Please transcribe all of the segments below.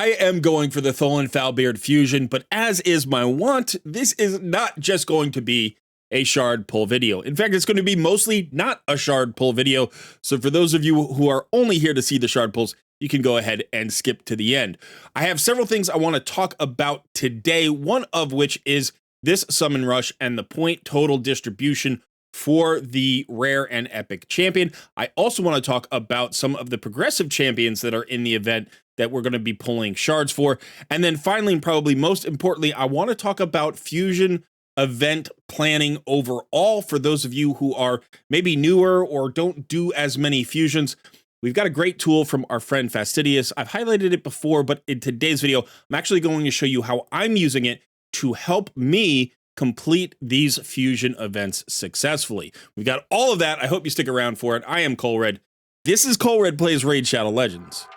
I am going for the Tholin Foulbeard fusion, but as is my wont, this is not just going to be a shard pull video. In fact, it's going to be mostly not a shard pull video. So for those of you who are only here to see the shard pulls, you can go ahead and skip to the end. I have several things I want to talk about today, one of which is this summon rush and the point total distribution for the rare and epic champion. I also want to talk about some of the progressive champions that are in the event that we're going to be pulling shards for. And then finally, and probably most importantly, I want to talk about fusion event planning overall for those of you who are maybe newer or don't do as many fusions. We've got a great tool from our friend Fastidious. I've highlighted it before, but in today's video, I'm actually going to show you how I'm using it to help me complete these fusion events successfully. We've got all of that. I hope you stick around for it. I am Colred. This is Colred Plays Raid Shadow Legends.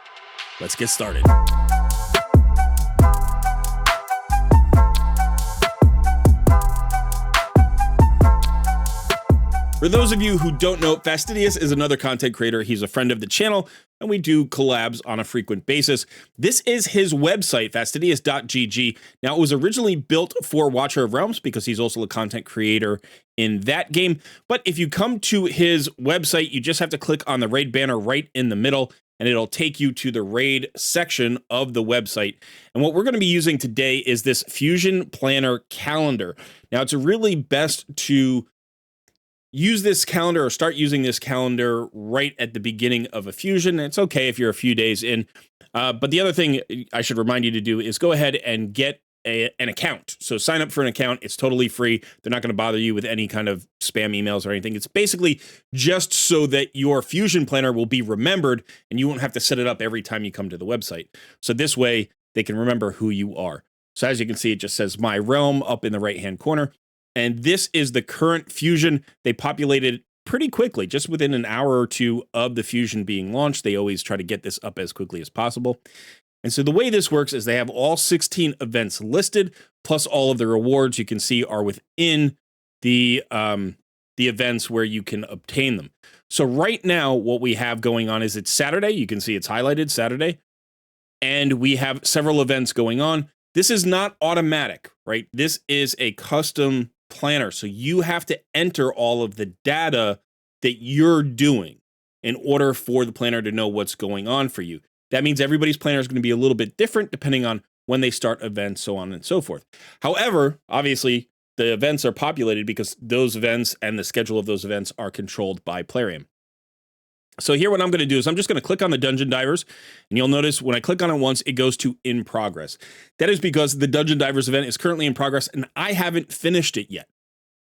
Let's get started. For those of you who don't know, Fastidious is another content creator. He's a friend of the channel, and we do collabs on a frequent basis. This is his website, fastidious.gg. Now, it was originally built for Watcher of Realms because he's also a content creator in that game. But if you come to his website, you just have to click on the raid banner right in the middle, and it'll take you to the raid section of the website. And what we're going to be using today is this Fusion Planner calendar. Now, it's really best to use this calendar or start using this calendar right at the beginning of a fusion. It's okay if you're a few days in. But the other thing I should remind you to do is go ahead and get an account. So sign up for an account. It's totally free. They're not going to bother you with any kind of spam emails or anything. It's basically just so that your fusion planner will be remembered and you won't have to set it up every time you come to the website. So this way they can remember who you are. So as you can see, it just says My Realm up in the right-hand corner. And this is the current fusion. They populated pretty quickly, just within an hour or two of the fusion being launched. They always try to get this up as quickly as possible. And so the way this works is they have all 16 events listed, plus all of the rewards you can see are within the events where you can obtain them. So right now, what we have going on is it's Saturday. You can see it's highlighted Saturday. And we have several events going on. This is not automatic, right? This is a custom planner. So you have to enter all of the data that you're doing in order for the planner to know what's going on for you. That means everybody's planner is going to be a little bit different depending on when they start events, so on and so forth. However, obviously, the events are populated because those events and the schedule of those events are controlled by Plarium. So here what I'm going to do is I'm just going to click on the Dungeon Divers, and you'll notice when I click on it once, it goes to in progress. That is because the Dungeon Divers event is currently in progress, and I haven't finished it yet,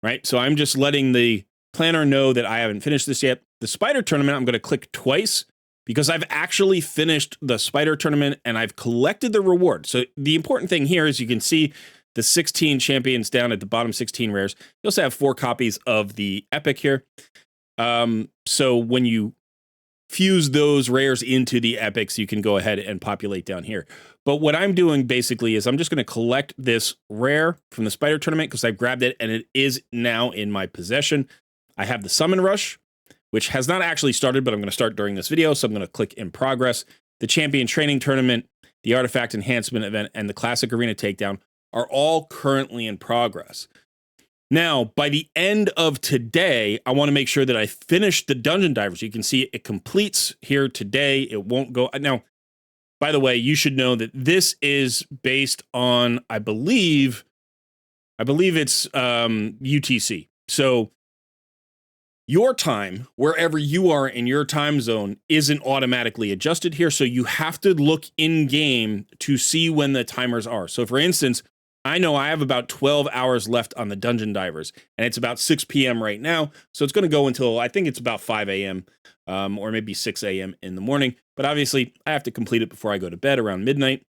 right? So I'm just letting the planner know that I haven't finished this yet. The Spider Tournament, I'm going to click twice because I've actually finished the Spider Tournament, and I've collected the reward. So the important thing here is you can see the 16 champions down at the bottom, 16 rares. You also have 4 copies of the Epic here. So when you fuse those rares into the epics, you can go ahead and populate down here. But what I'm doing basically is I'm just going to collect this rare from the Spider Tournament because I grabbed it and it is now in my possession. I have the Summon Rush, which has not actually started, but I'm going to start during this video. So I'm going to click in progress. The Champion Training Tournament, the Artifact Enhancement Event, and the Classic Arena Takedown are all currently in progress. Now, by the end of today, I want to make sure that I finish the Dungeon Divers. You can see it completes here today. It won't go. Now, by the way, you should know that this is based on, I believe it's UTC. So your time, wherever you are in your time zone, isn't automatically adjusted here. So you have to look in game to see when the timers are. So for instance, I know I have about 12 hours left on the Dungeon Divers, and it's about 6 p.m. right now, so it's going to go until, I think it's about 5 a.m. Or maybe 6 a.m. in the morning, but obviously I have to complete it before I go to bed around midnight.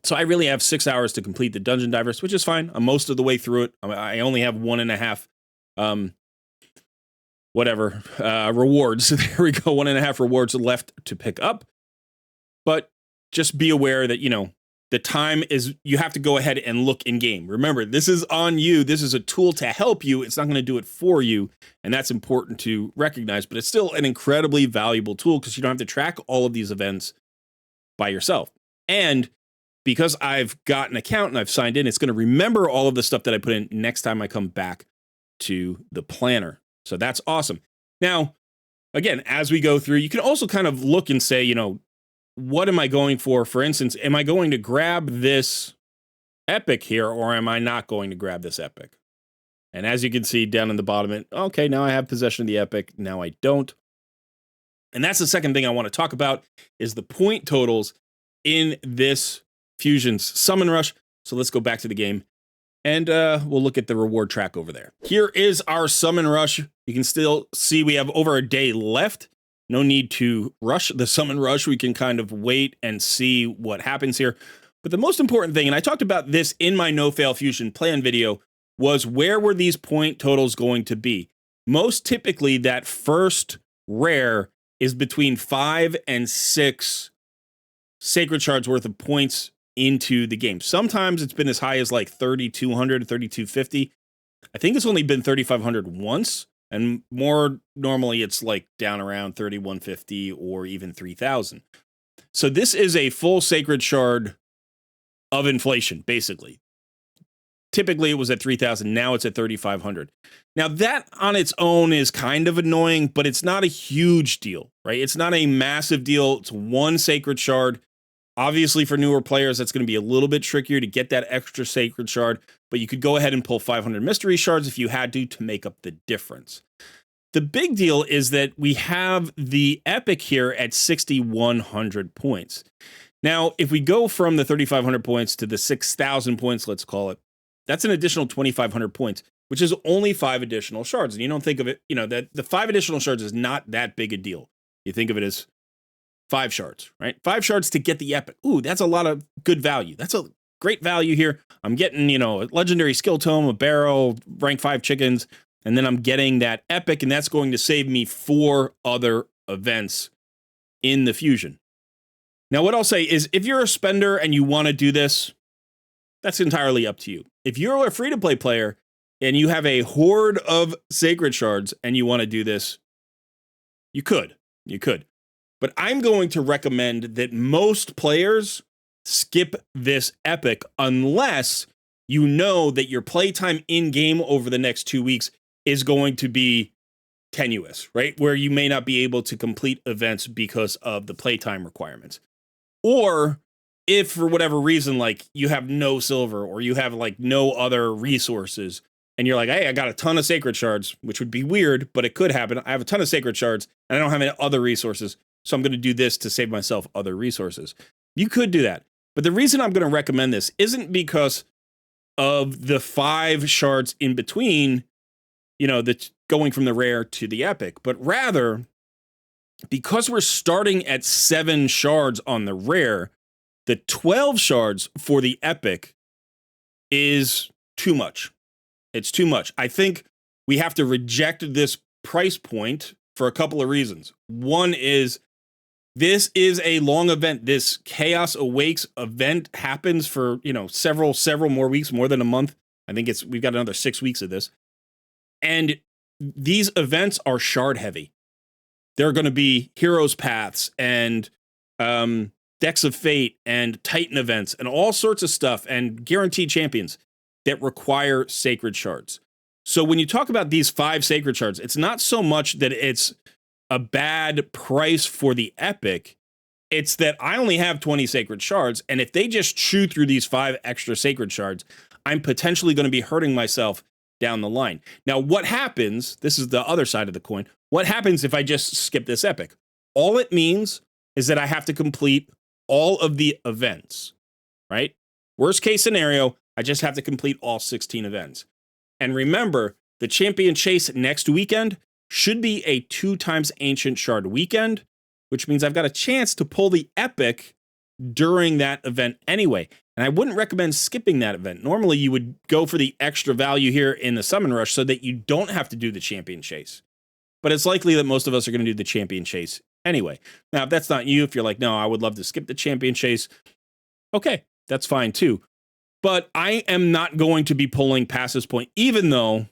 So I really have 6 hours to complete the Dungeon Divers, which is fine. I'm most of the way through it. I only have 1.5, rewards. There we go, 1.5 rewards left to pick up. But just be aware that, the time is, you have to go ahead and look in game. Remember, this is on you. This is a tool to help you. It's not going to do it for you. And that's important to recognize, but it's still an incredibly valuable tool because you don't have to track all of these events by yourself. And because I've got an account and I've signed in, it's going to remember all of the stuff that I put in next time I come back to the planner. So that's awesome. Now, again, as we go through, you can also kind of look and say, what am I going for? For instance, am I going to grab this epic here, or am I not going to grab this epic? And as you can see down in the bottom, okay, now I have possession of the epic. Now I don't. And that's the second thing I want to talk about is the point totals in this Fusion's Summon Rush. So let's go back to the game and we'll look at the reward track over there. Here is our Summon Rush. You can still see we have over a day left. No need to rush the Summon Rush. We can kind of wait and see what happens here. But the most important thing, and I talked about this in my No Fail Fusion plan video, was where were these point totals going to be? Most typically, that first rare is between 5 and 6 Sacred Shards worth of points into the game. Sometimes it's been as high as like 3,200, 3,250. I think it's only been 3,500 once, and more normally it's like down around 3,150 or even 3,000. So this is a full Sacred Shard of inflation, basically. Typically it was at 3,000, now it's at 3,500. Now that on its own is kind of annoying, but it's not a huge deal, right? It's not a massive deal. It's one Sacred Shard. Obviously, for newer players, that's going to be a little bit trickier to get that extra Sacred Shard, but you could go ahead and pull 500 Mystery Shards if you had to make up the difference. The big deal is that we have the Epic here at 6,100 points. Now, if we go from the 3,500 points to the 6,000 points, let's call it, that's an additional 2,500 points, which is only 5 additional shards. And you don't think of it, that the 5 additional shards is not that big a deal. You think of it as 5 shards, right? 5 shards to get the epic. Ooh, that's a lot of good value. That's a great value here. I'm getting, a legendary skill tome, a barrel, rank 5 chickens, and then I'm getting that epic, and that's going to save me 4 other events in the fusion. Now, what I'll say is if you're a spender and you want to do this, that's entirely up to you. If you're a free-to-play player and you have a horde of Sacred Shards and you want to do this, you could. But I'm going to recommend that most players skip this epic unless you know that your playtime in-game over the next 2 weeks is going to be tenuous, right? Where you may not be able to complete events because of the playtime requirements. Or if for whatever reason, like you have no silver or you have like no other resources and you're like, hey, I got a ton of Sacred Shards, which would be weird, but it could happen. I have a ton of Sacred Shards and I don't have any other resources. So I'm going to do this to save myself other resources. You could do that. But the reason I'm going to recommend this isn't because of the 5 shards in between, that's going from the rare to the epic, but rather because we're starting at 7 shards on the rare, the 12 shards for the epic is too much. It's too much. I think we have to reject this price point for a couple of reasons. One is this is a long event. This Chaos Awakes event happens for, several more weeks, more than a month. I think we've got another 6 weeks of this. And these events are shard heavy. There are going to be Heroes Paths and Decks of Fate and Titan events and all sorts of stuff and guaranteed champions that require Sacred Shards. So when you talk about these 5 Sacred Shards, it's not so much that it's a bad price for the epic. It's that I only have 20 Sacred Shards, and if they just chew through these 5 extra Sacred Shards, I'm potentially going to be hurting myself down the line. Now, what happens, this is the other side of the coin, what happens if I just skip this epic? All it means is that I have to complete all of the events, right? Worst case scenario, I just have to complete all 16 events. And remember, the Champion Chase next weekend should be a 2 times Ancient Shard weekend, which means I've got a chance to pull the epic during that event anyway. And I wouldn't recommend skipping that event. Normally, you would go for the extra value here in the Summon Rush so that you don't have to do the Champion Chase. But it's likely that most of us are going to do the Champion Chase anyway. Now, if that's not you, if you're like, no, I would love to skip the Champion Chase, okay, that's fine too. But I am not going to be pulling past this point, even though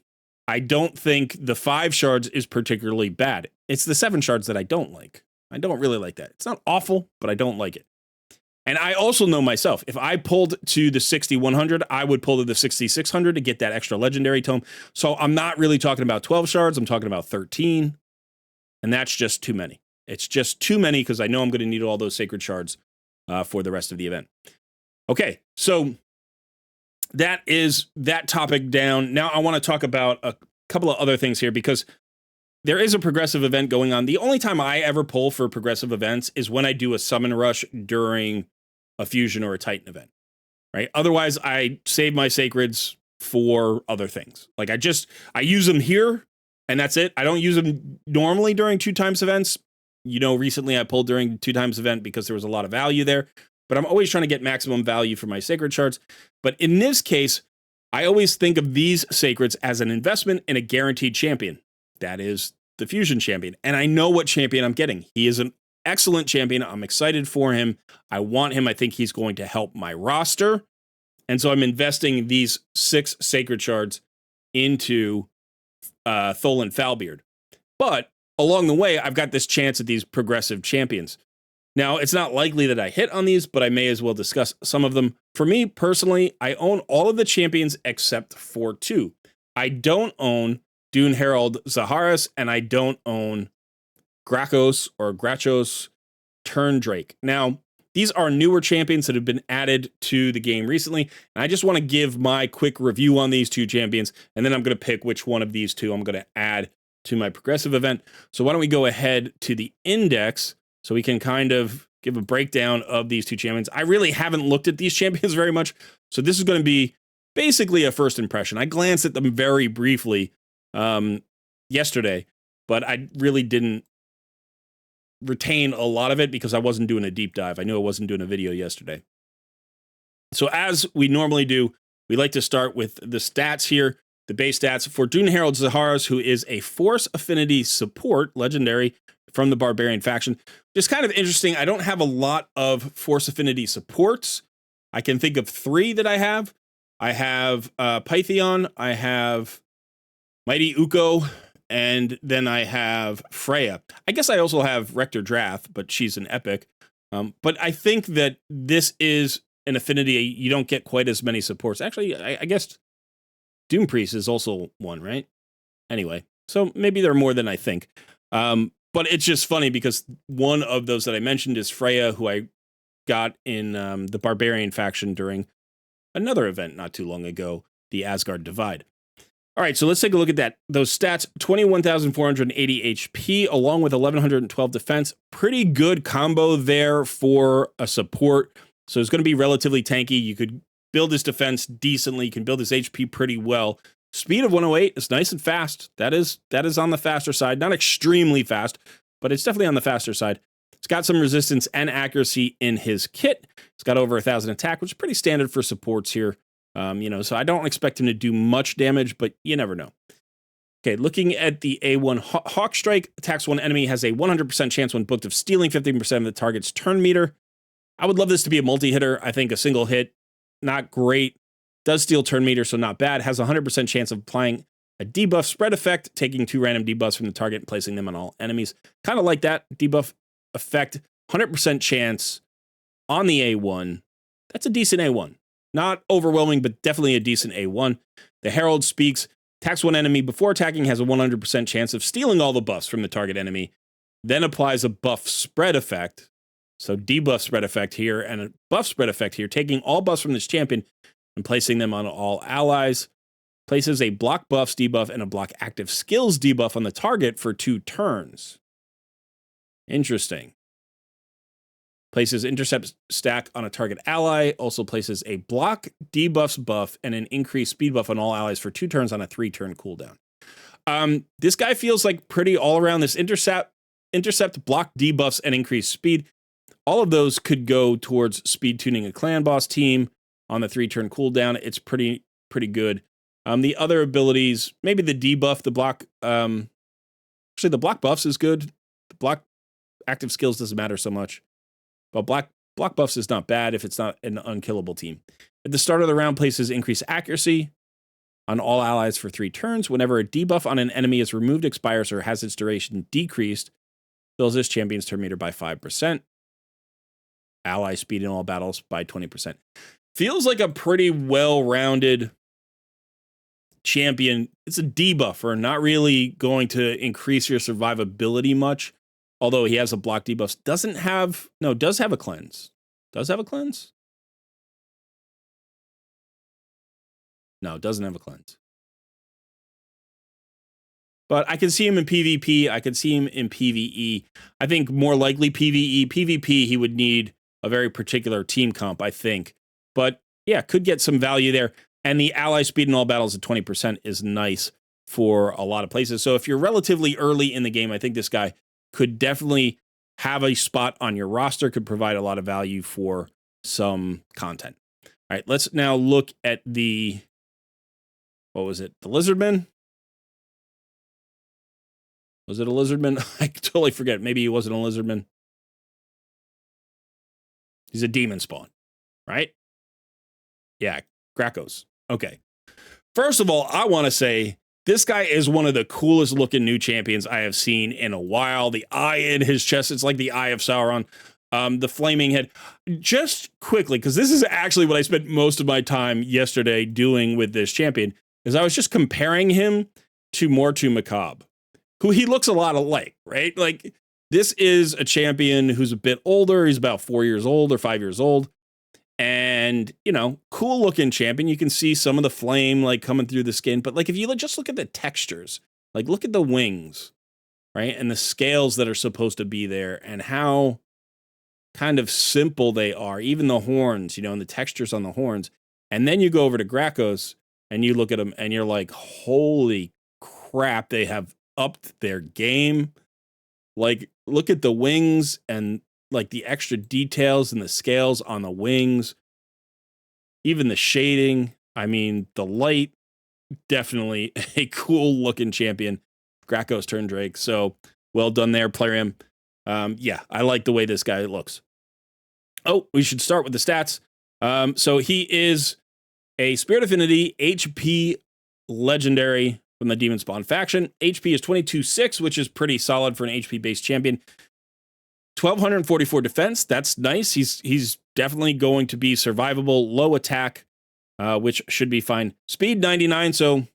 I don't think the 5 shards is particularly bad. It's the 7 shards that I don't like. I don't really like that. It's not awful, but I don't like it. And I also know myself, if I pulled to the 6100, I would pull to the 6600 to get that extra legendary tome. So I'm not really talking about 12 shards. I'm talking about 13. And that's just too many. It's just too many because I know I'm going to need all those sacred shards for the rest of the event. Okay, so that is that topic down. Now I want to talk about a couple of other things here because there is a progressive event going on. The only time I ever pull for progressive events is when I do a summon rush during a fusion or a titan event, right? Otherwise, I save my sacreds for other things. Like I use them here and that's it. I don't use them normally during 2x events. You know, recently I pulled during 2x event because there was a lot of value there, but I'm always trying to get maximum value for my sacred shards. But in this case, I always think of these sacreds as an investment in a guaranteed champion. That is the fusion champion. And I know what champion I'm getting. He is an excellent champion. I'm excited for him. I want him. I think he's going to help my roster. And so I'm investing these 6 sacred shards into Tholin Foulbeard. But along the way, I've got this chance at these progressive champions. Now, it's not likely that I hit on these, but I may as well discuss some of them. For me, personally, I own all of the champions except for 2. I don't own Dune Herald Zaharas, and I don't own Graos Turn Drake. Now, these are newer champions that have been added to the game recently, and I just want to give my quick review on these 2 champions, and then I'm going to pick which one of these 2 I'm going to add to my progressive event. So why don't we go ahead to the index so we can kind of give a breakdown of these 2 champions. I really haven't looked at these champions very much, so this is going to be basically a first impression. I glanced at them very briefly yesterday, but I really didn't retain a lot of it because I wasn't doing a deep dive. I knew I wasn't doing a video yesterday. So as we normally do, we like to start with the stats here, the base stats for Dune Herald Zaharas, who is a Force Affinity support, legendary, from the Barbarian faction. It's kind of interesting. I don't have a lot of Force Affinity supports. I can think of 3 that I have. I have Pythion, I have Mighty Uko, and then I have Freya. I guess I also have Rector Drath, but she's an epic. But I think that this is an affinity. You don't get quite as many supports. Actually, I guess Doom Priest is also one, right? Anyway, so maybe there are more than I think. But it's just funny because one of those that I mentioned is Freya, who I got in the Barbarian faction during another event not too long ago, the Asgard Divide. All right, so let's take a look at that. Those stats, 21,480 HP, along with 1,112 defense. Pretty good combo there for a support. So it's going to be relatively tanky. You could build his defense decently. You can build his HP pretty well. Speed of 108 is nice and fast. That is on the faster side. Not extremely fast, but it's definitely on the faster side. It's got some resistance and accuracy in his kit. It's got over 1,000 attack, which is pretty standard for supports here. So I don't expect him to do much damage, but you never know. Okay, looking at the A1 Hawk Strike, attacks one enemy, has a 100% chance when booked of stealing 15% of the target's turn meter. I would love this to be a multi-hitter. I think a single hit, not great. Does steal turn meter, so not bad. Has a 100% chance of applying a debuff spread effect, taking 2 random debuffs from the target and placing them on all enemies. Kind of like that debuff effect, 100% chance on the A1. That's a decent A1. Not overwhelming, but definitely a decent A1. The Herald speaks, attacks one enemy before attacking, has a 100% chance of stealing all the buffs from the target enemy, then applies a buff spread effect. So debuff spread effect here and a buff spread effect here, taking all buffs from this champion and placing them on all allies. Places a block buffs debuff and a block active skills debuff on the target for 2 turns. Interesting. Places intercept stack on a target ally. Also places a block debuffs buff and an increased speed buff on all allies for 2 turns on a 3-turn cooldown. This guy feels like pretty all around. This intercept, block debuffs, and increased speed. All of those could go towards speed tuning a clan boss team on the 3-turn cooldown. It's pretty good. The other abilities, maybe the debuff, the block. Actually, the block buffs is good. The block active skills doesn't matter so much. But block buffs is not bad if it's not an unkillable team. At the start of the round, places increased accuracy on all allies for 3 turns. Whenever a debuff on an enemy is removed, expires, or has its duration decreased, fills this champion's turn meter by 5%. ally speed in all battles by 20%. Feels like a pretty well-rounded champion. It's a debuffer, not really going to increase your survivability much. Although he has a block debuff. Does have a cleanse. Does have a cleanse? No, doesn't have a cleanse. But I can see him in PvP. I can see him in PvE. I think more likely PvE. PvP, he would need a very particular team comp, I think. But yeah, could get some value there. And the ally speed in all battles at 20% is nice for a lot of places. So if you're relatively early in the game, I think this guy could definitely have a spot on your roster, could provide a lot of value for some content. All right, let's now look at the, what was it? The Lizardman? Was it a Lizardman? I totally forget. Maybe he wasn't a Lizardman. He's a demon spawn, right? Yeah, Graos. Okay. First of all, I want to say this guy is one of the coolest looking new champions I have seen in a while. The eye in his chest, it's like the eye of Sauron. The flaming head. Just quickly, because this is actually what I spent most of my time yesterday doing with this champion, is I was just comparing him to Mortu Macabre, who he looks a lot alike, right? Like, this is a champion who's a bit older. He's about 4 years old or 5 years old. And, you know, cool looking champion. You can see some of the flame like coming through the skin. But like, if you just look at the textures, like look at the wings, right? And the scales that are supposed to be there and how kind of simple they are. Even the horns, you know, and the textures on the horns. And then you go over to Graos and you look at them and you're like, holy crap, they have upped their game. Like, look at the wings and like the extra details and the scales on the wings, even the shading. I mean, the light, definitely a cool looking champion. Graos turned Drake. So well done there, Plarium. Yeah, I like the way this guy looks. Oh, we should start with the stats. So he is a Spirit Affinity HP legendary from the Demon Spawn faction. HP is 22.6, which is pretty solid for an HP-based champion. 1,244 defense. That's nice. He's definitely going to be survivable. Low attack, which should be fine. Speed 99, so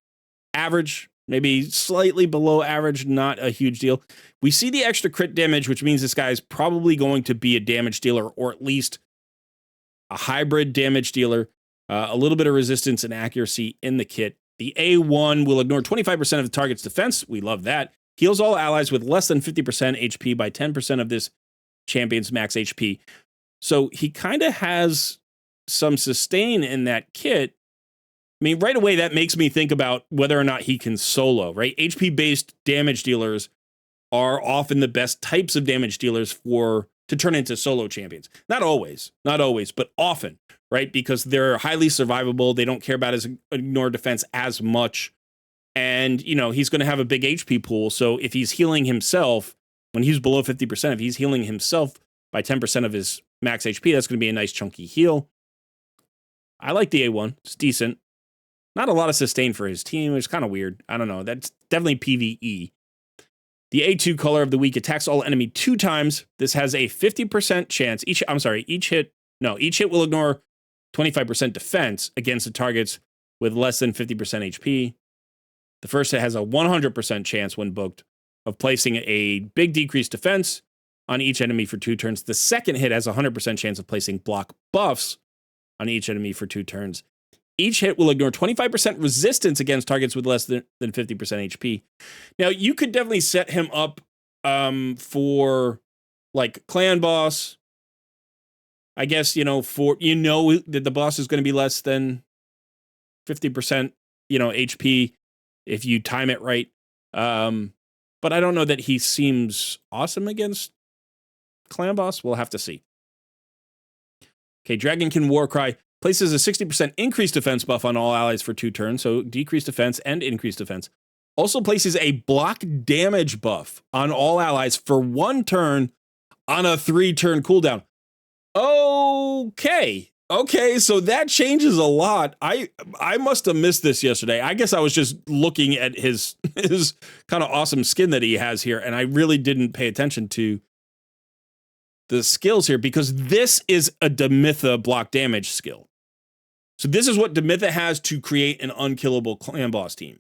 average, maybe slightly below average, not a huge deal. We see the extra crit damage, which means this guy is probably going to be a damage dealer, or at least a hybrid damage dealer. A little bit of resistance and accuracy in the kit. The A1 will ignore 25% of the target's defense. We love that. Heals all allies with less than 50% HP by 10% of this champion's max HP. So he kind of has some sustain in that kit. I mean, right away, that makes me think about whether or not he can solo, right? HP-based damage dealers are often the best types of damage dealers to turn into solo champions. Not always, but often, right? Because they're highly survivable. They don't care about his ignore defense as much. And, you know, he's going to have a big HP pool. So if he's healing himself, when he's below 50%, if he's healing himself by 10% of his max HP, that's going to be a nice chunky heal. I like the A1. It's decent. Not a lot of sustain for his team. It's kind of weird. I don't know. That's definitely PvE. The A2 color of the week attacks all enemy 2 times. This has a 50% chance. Each hit will ignore 25% defense against the targets with less than 50% HP. The first hit has a 100% chance when booked of placing a big decreased defense on each enemy for 2 turns. The second hit has a 100% chance of placing block buffs on each enemy for 2 turns. Each hit will ignore 25% resistance against targets with less than 50% HP. Now, you could definitely set him up for, like, clan boss. I guess, that the boss is going to be less than 50%, HP if you time it right. But I don't know that he seems awesome against clan boss. We'll have to see. Okay, Dragonkin Warcry places a 60% increased defense buff on all allies for 2 turns, so decreased defense and increased defense. Also places a block damage buff on all allies for 1 turn on a 3-turn cooldown. Okay, so that changes a lot. I must have missed this yesterday. I guess I was just looking at his kind of awesome skin that he has here, and I really didn't pay attention to the skills here, because this is a Demitha block damage skill. So this is what Demitha has to create an unkillable clan boss team.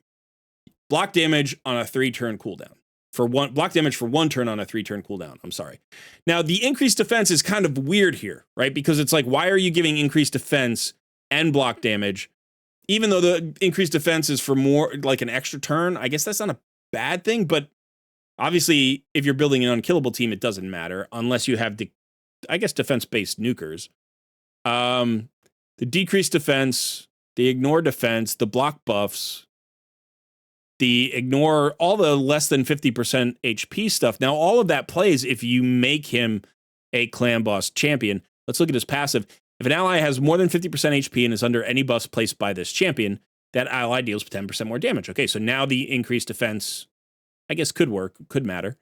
Block damage on a 3-turn cooldown. Block damage for 1 turn on a 3-turn cooldown. I'm sorry. Now, the increased defense is kind of weird here, right? Because it's like, why are you giving increased defense and block damage? Even though the increased defense is for more, like an extra turn, I guess that's not a bad thing, but obviously, if you're building an unkillable team, it doesn't matter unless you have defense-based nukers. The decreased defense, the ignore defense, the block buffs, the ignore all the less than 50% HP stuff. Now, all of that plays if you make him a clan boss champion. Let's look at his passive. If an ally has more than 50% HP and is under any buffs placed by this champion, that ally deals 10% more damage. Okay, so now the increased defense, I guess, could work, could matter.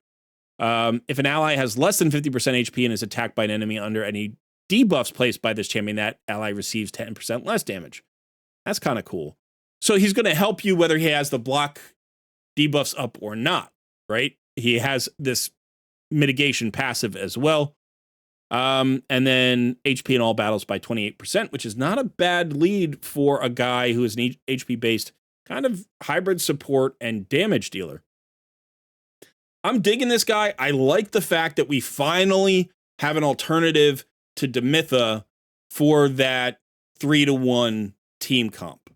If an ally has less than 50% HP and is attacked by an enemy under any debuffs placed by this champion, that ally receives 10% less damage. That's kind of cool. So he's going to help you whether he has the block debuffs up or not, right? He has this mitigation passive as well. And then HP in all battles by 28%, which is not a bad lead for a guy who is an HP-based kind of hybrid support and damage dealer. I'm digging this guy. I like the fact that we finally have an alternative to Demitha for that 3-to-1 team comp,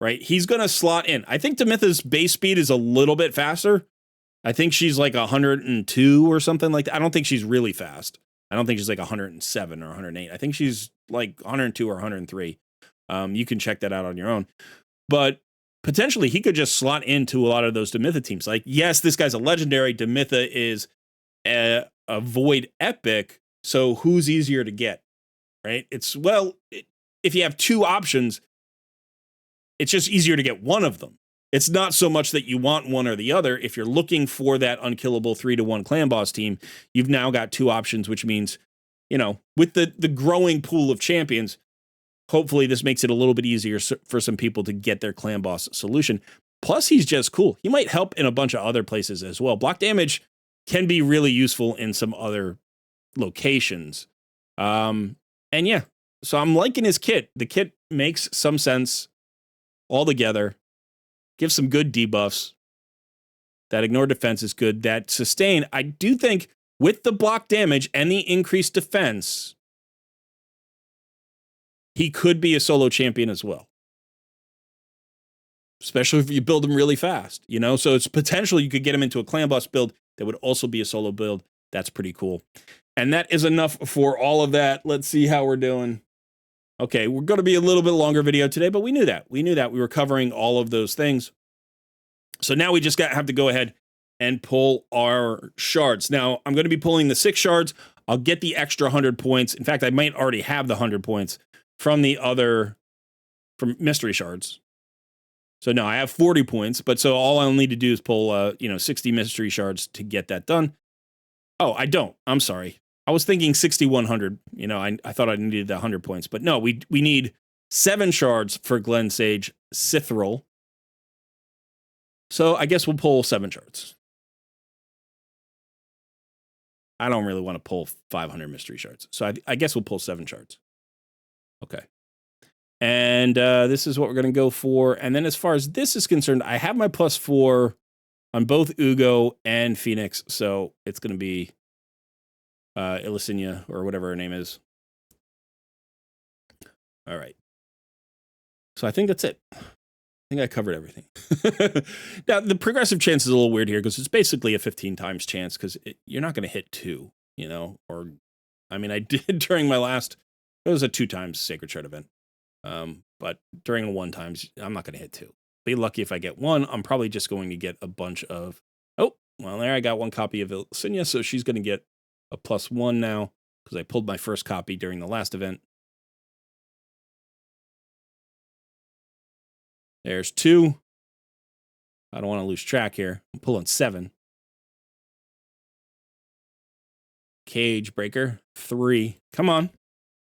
right? He's going to slot in. I think Demitha's base speed is a little bit faster. I think she's like 102 or something like that. I don't think she's really fast. I don't think she's like 107 or 108. I think she's like 102 or 103. You can check that out on your own. But potentially he could just slot into a lot of those Demitha teams. Like, yes, this guy's a legendary. Demitha is a void epic. So who's easier to get, right? It's, well, if you have 2 options, it's just easier to get one of them. It's not so much that you want one or the other. If you're looking for that unkillable 3-to-1 clan boss team, you've now got 2 options, which means, you know, with the growing pool of champions, hopefully this makes it a little bit easier for some people to get their clan boss solution. Plus, he's just cool. He might help in a bunch of other places as well. Block damage can be really useful in some other locations. And yeah, so I'm liking his kit. The kit makes some sense altogether. Gives some good debuffs. That ignore defense is good. That sustain, I do think with the block damage and the increased defense, he could be a solo champion as well. Especially if you build him really fast, you know? So it's potential you could get him into a clan boss build that would also be a solo build. That's pretty cool. And that is enough for all of that. Let's see how we're doing. Okay, we're going to be a little bit longer video today, but we knew that. We were covering all of those things. So now we just have to go ahead and pull our shards. Now, I'm going to be pulling the 6 shards. I'll get the extra 100 points. In fact, I might already have the 100 points from from mystery shards. So no, I have 40 points, but so all I'll need to do is pull, 60 mystery shards to get that done. Oh, I don't. I'm sorry. I was thinking 6,100. You know, I thought I needed the 100 points, but no, we need 7 shards for Glen Sage Sithril. So I guess we'll pull 7 shards. I don't really want to pull 500 mystery shards, so I guess we'll pull 7 shards. Okay. And this is what we're going to go for. And then as far as this is concerned, I have my +4 on both Ugo and Phoenix, so it's going to be Illusinia, or whatever her name is. All right. So I think that's it. I think I covered everything. Now, the progressive chance is a little weird here because it's basically a 15 times chance because you're not going to hit 2, you know? Or, I mean, I did during my last, it was a 2 times Sacred Shard event. But during a 1 times, I'm not going to hit 2. Be lucky if I get 1. I'm probably just going to get a bunch of, oh, well, there I got 1 copy of Illusinia, so she's going to get a +1 now because I pulled my first copy during the last event. There's 2. I don't want to lose track here. I'm pulling 7. Cage Breaker, 3. Come on.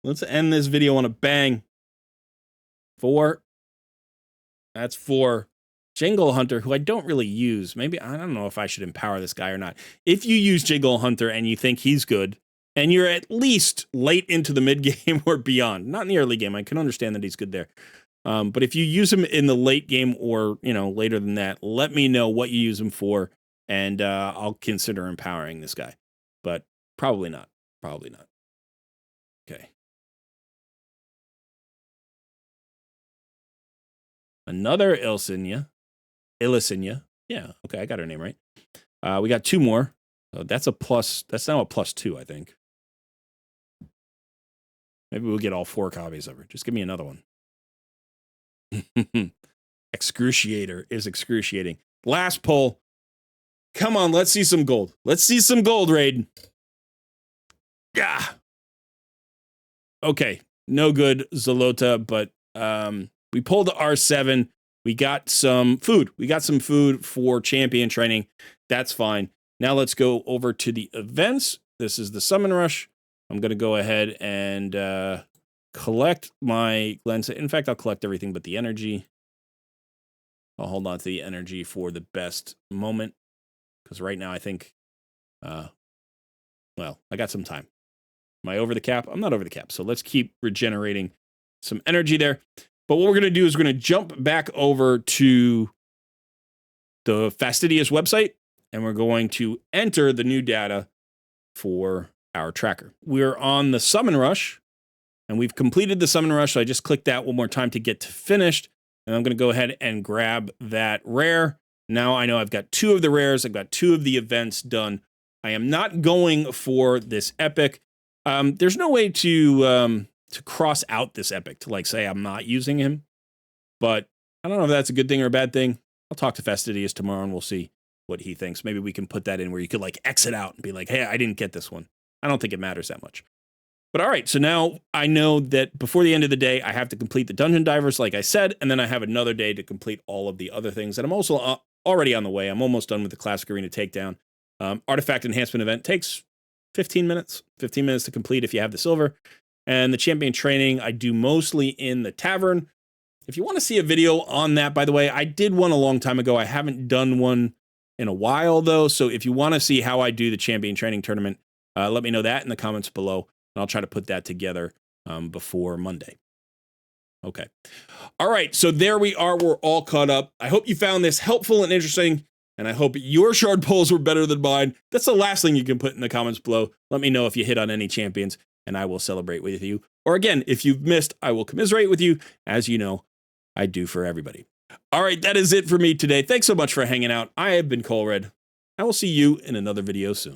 Let's end this video on a bang. 4. That's 4. Jingle Hunter, who I don't really use. Maybe, I don't know if I should empower this guy or not. If you use Jingle Hunter and you think he's good, and you're at least late into the mid game or beyond, not in the early game. I can understand that he's good there. But if you use him in the late game or, later than that, let me know what you use him for, and I'll consider empowering this guy. But probably not. Probably not. Okay. Another Illusinia. Yeah, okay, I got her name right. We got 2 more. So that's a plus. That's now a +2, I think. Maybe we'll get all 4 copies of her. Just give me another one. Excruciator is excruciating. Last pull. Come on, let's see some gold. Let's see some gold, Raiden. Yeah. Okay, no good, Zalota, but we pulled the R7. We got some food. We got some food for champion training. That's fine. Now let's go over to the events. This is the Summon Rush. I'm going to go ahead and collect my Glensa. In fact, I'll collect everything but the energy. I'll hold on to the energy for the best moment, because right now I think, well, I got some time. Am I over the cap? I'm not over the cap, so let's keep regenerating some energy there. But what we're going to do is we're going to jump back over to the Fastidious website, and we're going to enter the new data for our tracker. We're on the Summon Rush, and we've completed the Summon Rush. So I just clicked that one more time to get to finished, and I'm going to go ahead and grab that rare. Now I know I've got 2 of the rares. I've got 2 of the events done. I am not going for this epic. There's no way to cross out this epic, to like say I'm not using him, but I don't know if that's a good thing or a bad thing. I'll talk to Fastidious tomorrow and we'll see what he thinks. Maybe we can put that in where you could like exit out and be like, hey, I didn't get this one. I don't think it matters that much. But all right, so now I know that before the end of the day, I have to complete the Dungeon Divers, like I said, and then I have another day to complete all of the other things. And I'm also already on the way. I'm almost done with the Classic Arena Takedown. Artifact Enhancement event takes 15 minutes. 15 minutes to complete if you have the silver. And the champion training, I do mostly in the tavern. If you want to see a video on that, by the way, I did one a long time ago. I haven't done one in a while, though. So if you want to see how I do the champion training tournament, let me know that in the comments below. And I'll try to put that together before Monday. Okay. All right. So there we are. We're all caught up. I hope you found this helpful and interesting. And I hope your shard pulls were better than mine. That's the last thing you can put in the comments below. Let me know if you hit on any champions, and I will celebrate with you. Or again, if you've missed, I will commiserate with you, as you know I do for everybody. All right, that is it for me today. Thanks so much for hanging out. I have been Colred. I will see you in another video soon.